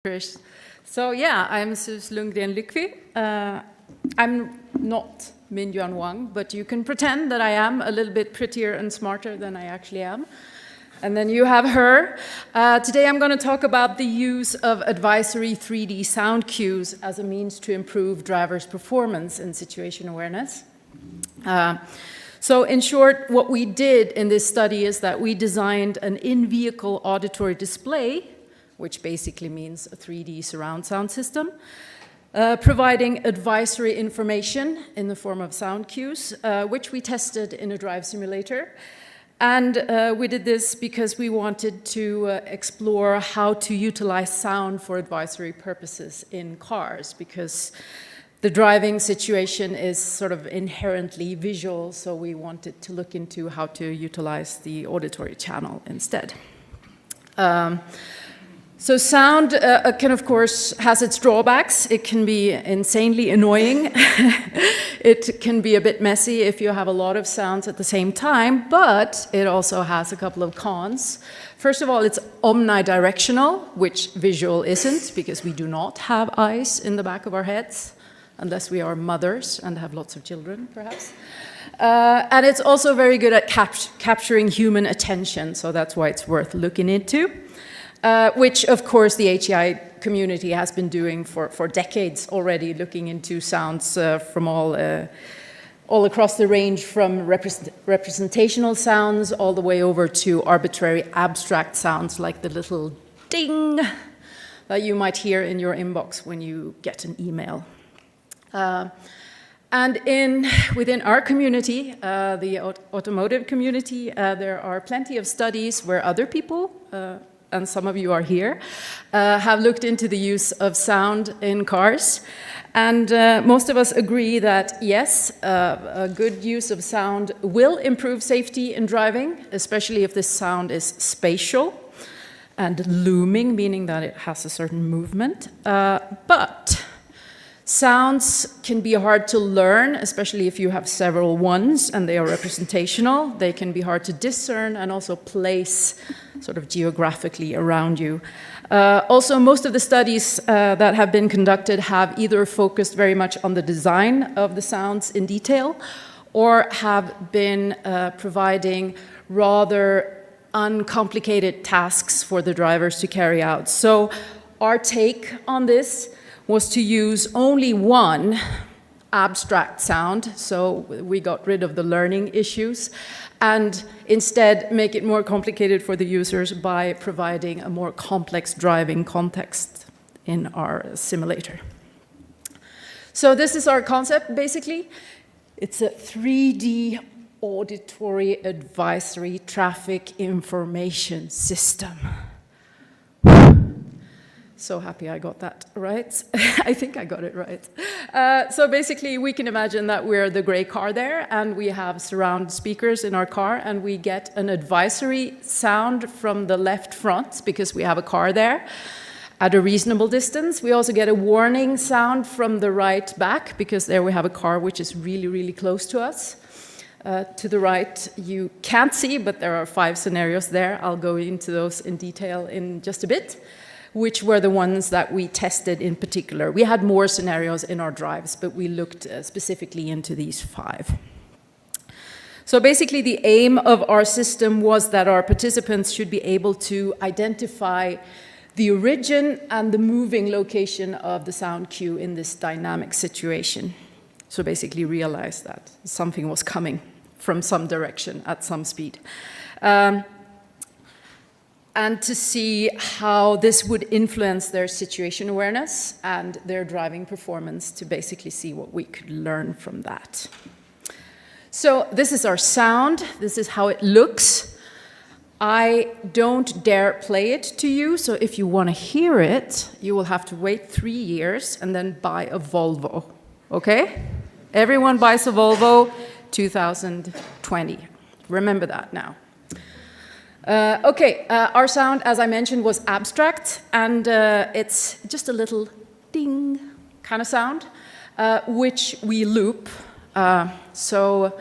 Chris. So yeah, I'm Sus Lundgren Lyckvi. I'm not MinJuan Wang, but you can pretend that I am a little bit prettier and smarter than I actually am. And then you have her. Today I'm going to talk about the use of advisory 3D sound cues as a means to improve drivers' performance in situation awareness. So in short, what we did in this study is that we designed an in-vehicle auditory display, which basically means a 3D surround sound system, providing advisory information in the form of sound cues, which we tested in a drive simulator. And we did this because we wanted to explore how to utilize sound for advisory purposes in cars, because the driving situation is sort of inherently visual, so we wanted to look into how to utilize the auditory channel instead. So sound can, of course, has its drawbacks. It can be insanely annoying. It can be a bit messy if you have a lot of sounds at the same time, but it also has a couple of cons. First of all, it's omnidirectional, which visual isn't, because we do not have eyes in the back of our heads, unless we are mothers and have lots of children, perhaps. And it's also very good at capturing human attention, so that's why it's worth looking into. Which, of course, the HEI community has been doing for decades already, looking into sounds from all across the range, from representational sounds all the way over to arbitrary abstract sounds like the little ding that you might hear in your inbox when you get an email. And within our community, the automotive community, there are plenty of studies where other people, and some of you are here, have looked into the use of sound in cars. And most of us agree that, yes, a good use of sound will improve safety in driving, especially if this sound is spatial and looming, meaning that it has a certain movement. But sounds can be hard to learn, especially if you have several ones and they are representational. They can be hard to discern and also place sort of geographically around you. Also, most of the studies that have been conducted have either focused very much on the design of the sounds in detail, or have been providing rather uncomplicated tasks for the drivers to carry out. So our take on this was to use only one abstract sound, so we got rid of the learning issues, and instead make it more complicated for the users by providing a more complex driving context in our simulator. So this is our concept, basically. It's a 3D auditory advisory traffic information system. So happy I got that right. I think I got it right. So basically, we can imagine that we're the gray car there, and we have surround speakers in our car, and we get an advisory sound from the left front, because we have a car there, at a reasonable distance. We also get a warning sound from the right back, because there we have a car which is really, really close to us. To the right, you can't see, but there are 5 scenarios there. I'll go into those in detail in just a bit, which were the ones that we tested in particular. We had more scenarios in our drives, but we looked specifically into these 5. So basically, the aim of our system was that our participants should be able to identify the origin and the moving location of the sound cue in this dynamic situation. So basically realize that something was coming from some direction at some speed. And to see how this would influence their situation awareness and their driving performance, to basically see what we could learn from that. So this is our sound. This is how it looks. I don't dare play it to you, so if you want to hear it, you will have to wait 3 years and then buy a Volvo, okay? Everyone buys a Volvo 2020. Remember that now. Our sound, as I mentioned, was abstract, and it's just a little ding kind of sound, which we loop, so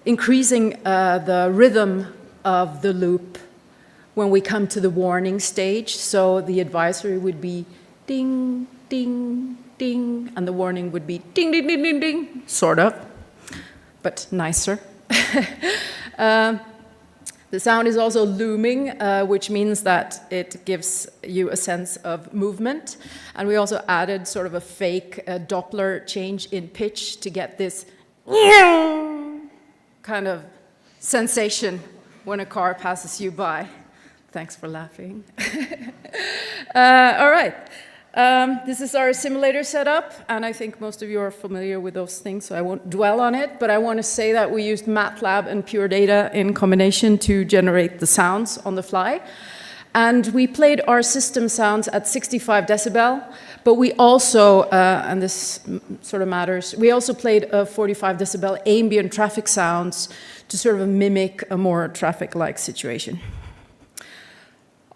increasing the rhythm of the loop when we come to the warning stage, so the advisory would be ding, ding, ding, and the warning would be ding, ding, ding, ding, ding, sort of, but nicer. The sound is also looming, which means that it gives you a sense of movement. And we also added sort of a fake Doppler change in pitch to get this kind of sensation when a car passes you by. Thanks for laughing. All right. This is our simulator setup, and I think most of you are familiar with those things, so I won't dwell on it, but I want to say that we used MATLAB and pure data in combination to generate the sounds on the fly. And we played our system sounds at 65 decibel, but we also, and this sort of matters, we also played 45 decibel ambient traffic sounds to sort of mimic a more traffic-like situation.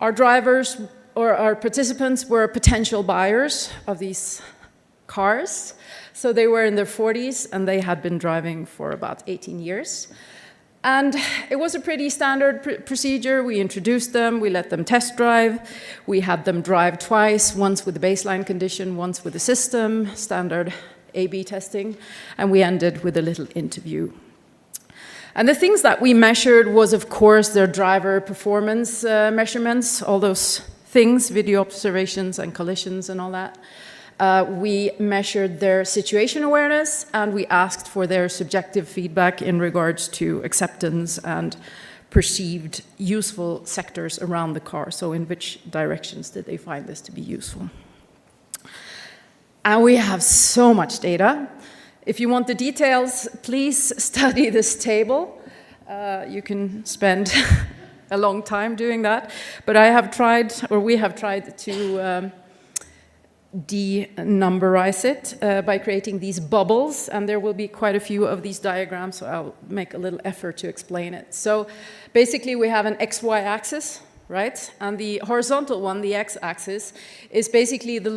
Our drivers, or our participants, were potential buyers of these cars. So they were in their 40s, and they had been driving for about 18 years. And it was a pretty standard procedure. We introduced them, we let them test drive. We had them drive twice, once with the baseline condition, once with the system, standard A/B testing, and we ended with a little interview. And the things that we measured was, of course, their driver performance measurements, all those things, video observations and collisions and all that. We measured their situation awareness, and we asked for their subjective feedback in regards to acceptance and perceived useful sectors around the car. So in which directions did they find this to be useful? And we have so much data. If you want the details, please study this table. You can spend a long time doing that. But I have tried, or we have tried to denumberize it by creating these bubbles, and there will be quite a few of these diagrams, so I'll make a little effort to explain it. So basically we have an XY axis, right? And the horizontal one, the x-axis, is basically the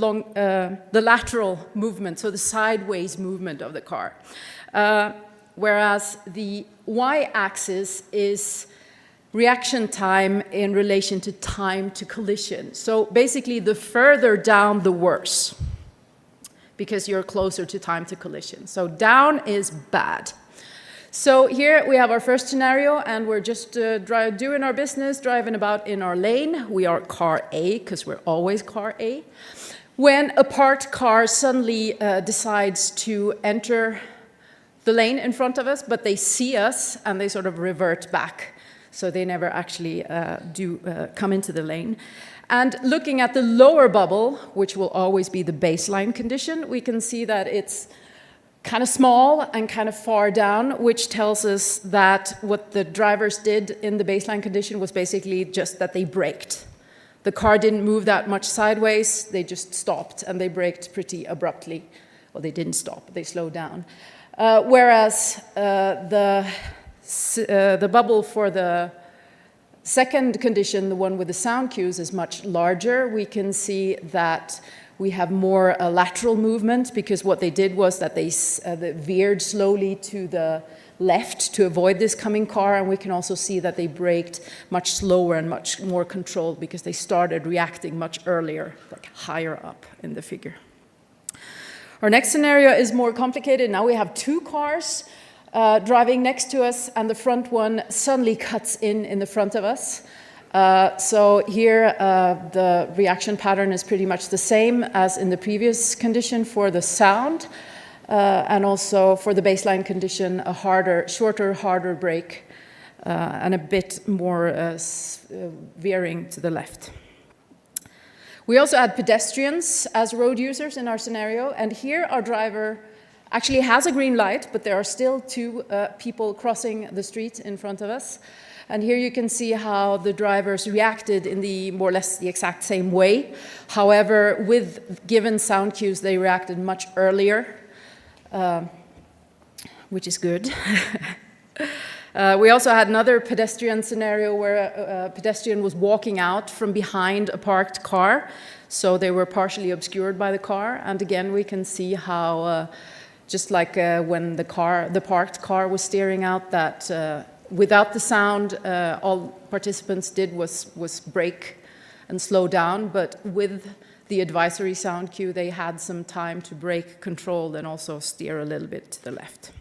lateral movement, so the sideways movement of the car. Whereas the y-axis is reaction time in relation to time to collision. So basically, the further down, the worse, because you're closer to time to collision. So down is bad. So here we have our first scenario, and we're just doing our business, driving about in our lane. We are car A, because we're always car A. When a parked car suddenly decides to enter the lane in front of us, but they see us, and they sort of revert back. So they never actually come into the lane. And looking at the lower bubble, which will always be the baseline condition, we can see that it's kind of small and kind of far down, which tells us that what the drivers did in the baseline condition was basically just that they braked. The car didn't move that much sideways, they just stopped, and they braked pretty abruptly. Well, they didn't stop, they slowed down. Whereas the bubble for the second condition, the one with the sound cues, is much larger. We can see that we have more lateral movement, because what they did was that they veered slowly to the left to avoid this coming car, and we can also see that they braked much slower and much more controlled, because they started reacting much earlier, like higher up in the figure. Our next scenario is more complicated. Now we have two cars driving next to us, and the front one suddenly cuts in the front of us. So here the reaction pattern is pretty much the same as in the previous condition for the sound, and also for the baseline condition, a shorter, harder brake, and a bit more veering to the left. We also had pedestrians as road users in our scenario, and here our driver actually has a green light, but there are still two people crossing the street in front of us. And here you can see how the drivers reacted in the more or less the exact same way. However, with given sound cues, they reacted much earlier, which is good. We also had another pedestrian scenario where a pedestrian was walking out from behind a parked car. So they were partially obscured by the car. And again, we can see how just like when the parked car was steering out, that without the sound, all participants did was brake and slow down, but with the advisory sound cue, they had some time to brake control and also steer a little bit to the left.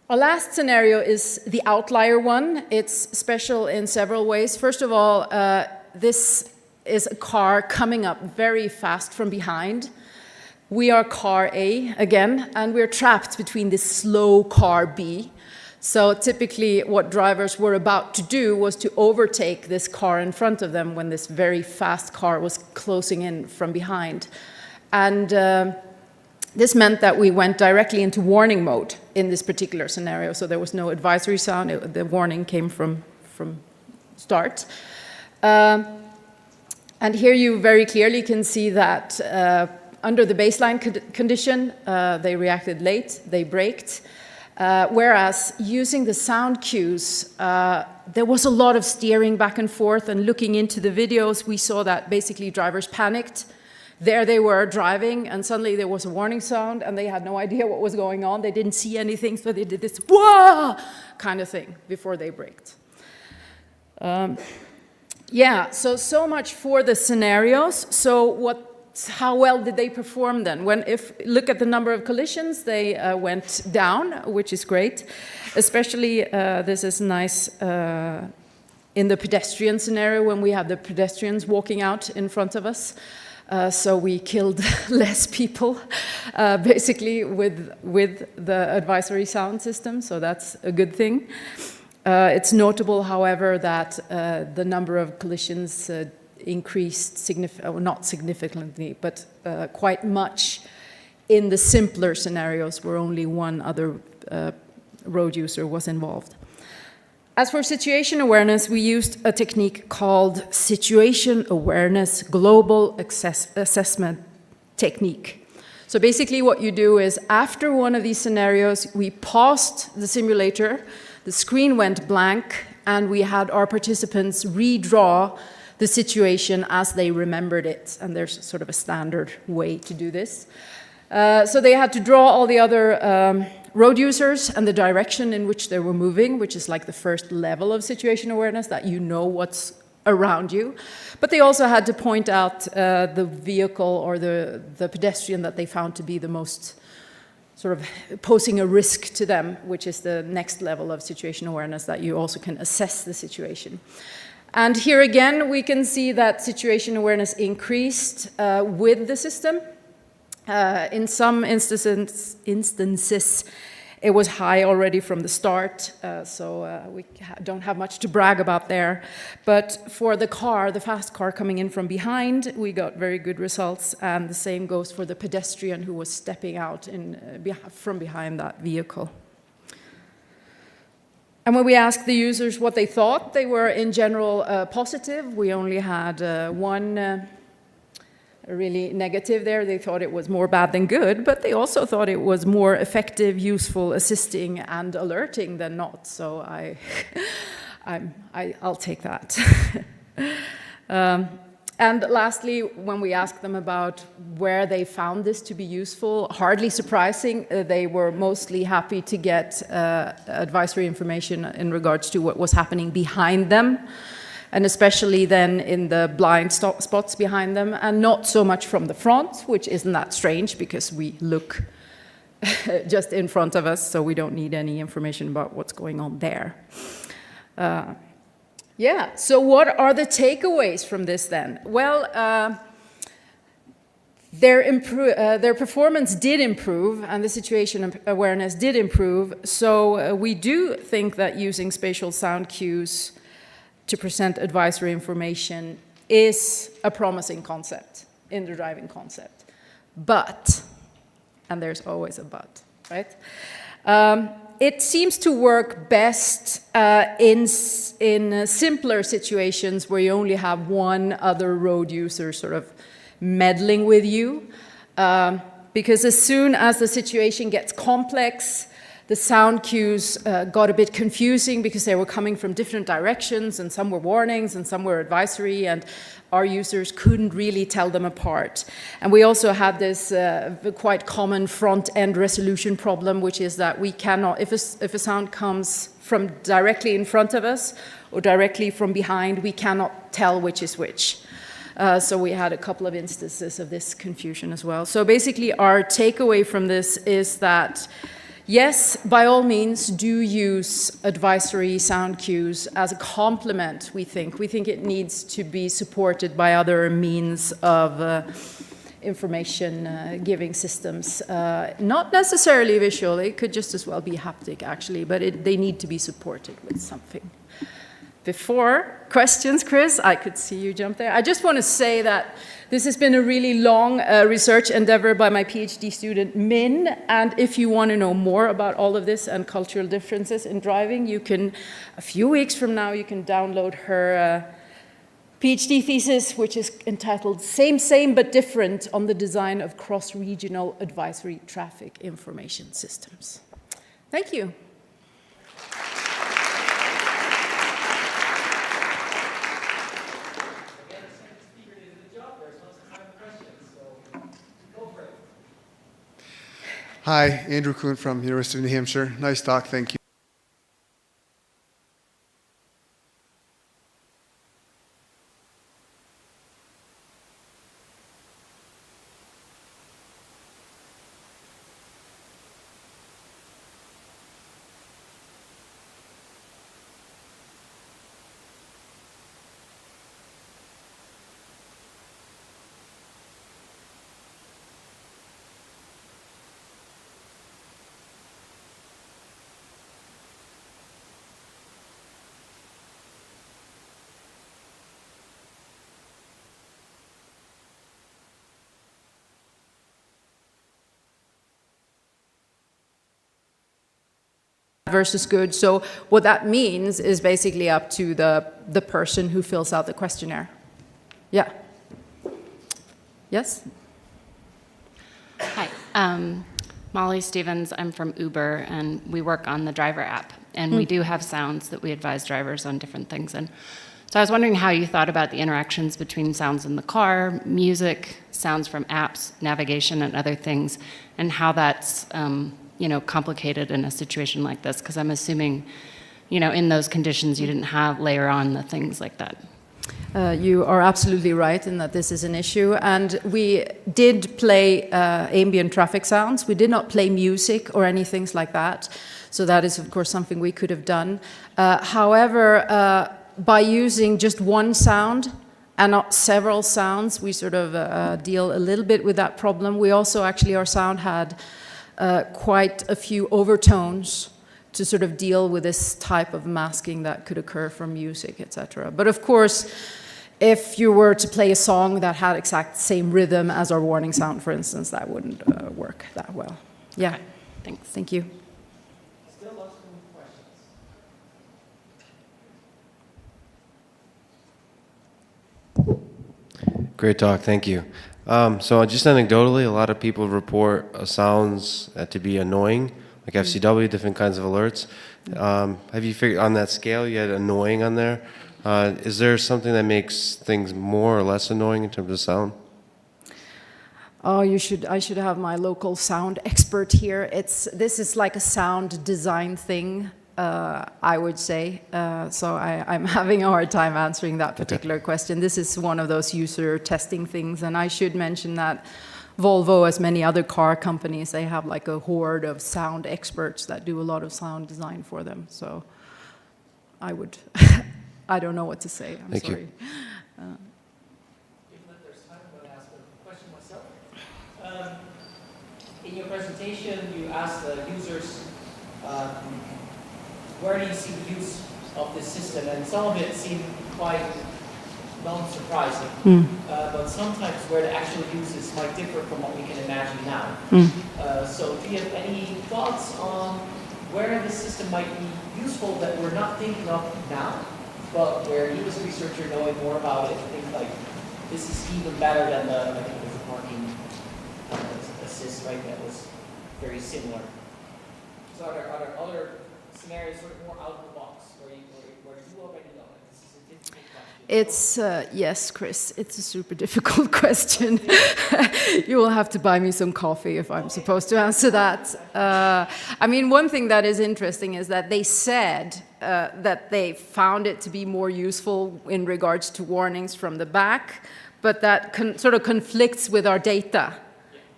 Our last scenario is the outlier one. It's special in several ways. First of all, this is a car coming up very fast from behind. We are car A again, and we're trapped between this slow car B. So typically what drivers were about to do was to overtake this car in front of them when this very fast car was closing in from behind. And this meant that we went directly into warning mode in this particular scenario. So there was no advisory sound. The warning came from start. And here you very clearly can see that under the baseline condition, they reacted late, they braked. Whereas using the sound cues, there was a lot of steering back and forth, and looking into the videos, we saw that basically drivers panicked. There they were driving, and suddenly there was a warning sound, and they had no idea what was going on. They didn't see anything, so they did this whoa kind of thing before they braked. Yeah, so much for the scenarios. So how well did they perform then? Look at the number of collisions, they went down, which is great. Especially, this is nice in the pedestrian scenario when we had the pedestrians walking out in front of us. So we killed less people, basically, with the advisory sound system, so that's a good thing. It's notable, however, that the number of collisions increased, not significantly, but quite much in the simpler scenarios where only one other road user was involved. As for situation awareness, we used a technique called Situation Awareness Global Assessment Technique. So basically what you do is, after one of these scenarios, we paused the simulator, the screen went blank, and we had our participants redraw the situation as they remembered it. And there's sort of a standard way to do this. So they had to draw all the other road users and the direction in which they were moving, which is like the first level of situation awareness, that you know what's around you. But they also had to point out the vehicle or the pedestrian that they found to be the most sort of posing a risk to them, which is the next level of situation awareness, that you also can assess the situation. And here again, we can see that situation awareness increased with the system. In some instances, it was high already from the start, so we don't have much to brag about there. But for the car, the fast car coming in from behind, we got very good results, and the same goes for the pedestrian who was stepping out from behind that vehicle. And when we asked the users what they thought, they were in general positive. We only had one really negative there. They thought it was more bad than good, but they also thought it was more effective, useful, assisting, and alerting than not. So I'll take that. And lastly, when we asked them about where they found this to be useful, hardly surprising, they were mostly happy to get advisory information in regards to what was happening behind them, and especially then in the blind spots behind them, and not so much from the front, which isn't that strange because we look just in front of us, so we don't need any information about what's going on there. Yeah, so what are the takeaways from this then? Well, their performance did improve, and the situation awareness did improve, so we do think that using spatial sound cues to present advisory information is a promising concept in the driving concept. But, and there's always a but, right? It seems to work best in simpler situations where you only have one other road user sort of meddling with you. Because as soon as the situation gets complex, the sound cues got a bit confusing because they were coming from different directions, and some were warnings and some were advisory, and our users couldn't really tell them apart. And we also had this quite common front-end resolution problem, which is that we cannot, if a sound comes from directly in front of us or directly from behind, we cannot tell which is which. So we had a couple of instances of this confusion as well. So basically our takeaway from this is that yes, by all means, do use advisory sound cues as a complement, we think. We think it needs to be supported by other means of information giving systems. Not necessarily visual, it could just as well be haptic, actually, but they need to be supported with something. Before questions, Chris, I could see you jump there. I just want to say that this has been a really long research endeavor by my PhD student, Min, and if you want to know more about all of this and cultural differences in driving, you can, a few weeks from now, you can download her PhD thesis, which is entitled Same, Same, but Different on the Design of Cross-Regional Advisory Traffic Information Systems. Thank you. Hi, Andrew Kuhn from University of New Hampshire. Nice talk, thank you. Versus good. So what that means is basically up to the person who fills out the questionnaire. Yeah. Yes? Hi, Molly Stevens. I'm from Uber, and we work on the driver app. And we do have sounds that we advise drivers on different things. And so I was wondering how you thought about the interactions between sounds in the car, music, sounds from apps, navigation, and other things, and how that's complicated in a situation like this, because I'm assuming, in those conditions you didn't have layer on the things like that. You are absolutely right in that this is an issue, and we did play ambient traffic sounds. We did not play music or anything like that, so that is of course something we could have done. However, by using just one sound and not several sounds, we sort of deal a little bit with that problem. We also our sound had quite a few overtones to sort of deal with this type of masking that could occur from music, etc. But of course, if you were to play a song that had exact same rhythm as our warning sound, for instance, that wouldn't work that well. Yeah. Okay, thanks. Thank you. Still lots of questions. Great talk, thank you. So just anecdotally, a lot of people report sounds to be annoying, like FCW, different kinds of alerts. Have you figured on that scale, you had annoying on there? Is there something that makes things more or less annoying in terms of sound? Oh, I should have my local sound expert here. This is like a sound design thing, I would say. So I'm having a hard time answering that particular question. This is one of those user testing things, and I should mention that Volvo, as many other car companies, they have like a horde of sound experts that do a lot of sound design for them. So I don't know what to say. I'm Thank sorry. You. Given that there's time, I'm going to ask a question myself. In your presentation, you asked the users, where do you see the use of this system? And some of it seemed quite non-surprising, but sometimes where the actual uses might differ from what we can imagine now. So do you have any thoughts on where this system might be useful that we're not thinking of now, but where you as a researcher knowing more about it, think like, this is even better than I think it was the parking assist, right, that was very similar. So are there other scenarios sort of more out of the box where you already know it? This is a difficult question. It's, yes, Chris, it's a super difficult question. You will have to buy me some coffee if I'm supposed to answer that. I mean, one thing that is interesting is that they said that they found it to be more useful in regards to warnings from the back, but that sort of conflicts with our data,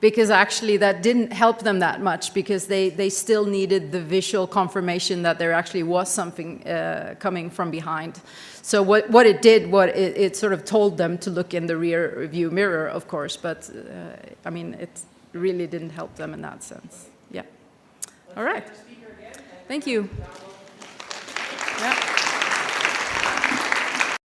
because actually that didn't help them that much, because they still needed the visual confirmation that there actually was something coming from behind. So what it did, it sort of told them to look in the rear view mirror, of course, but I mean, it really didn't help them in that sense. Yeah. All right. Thank you. Yeah.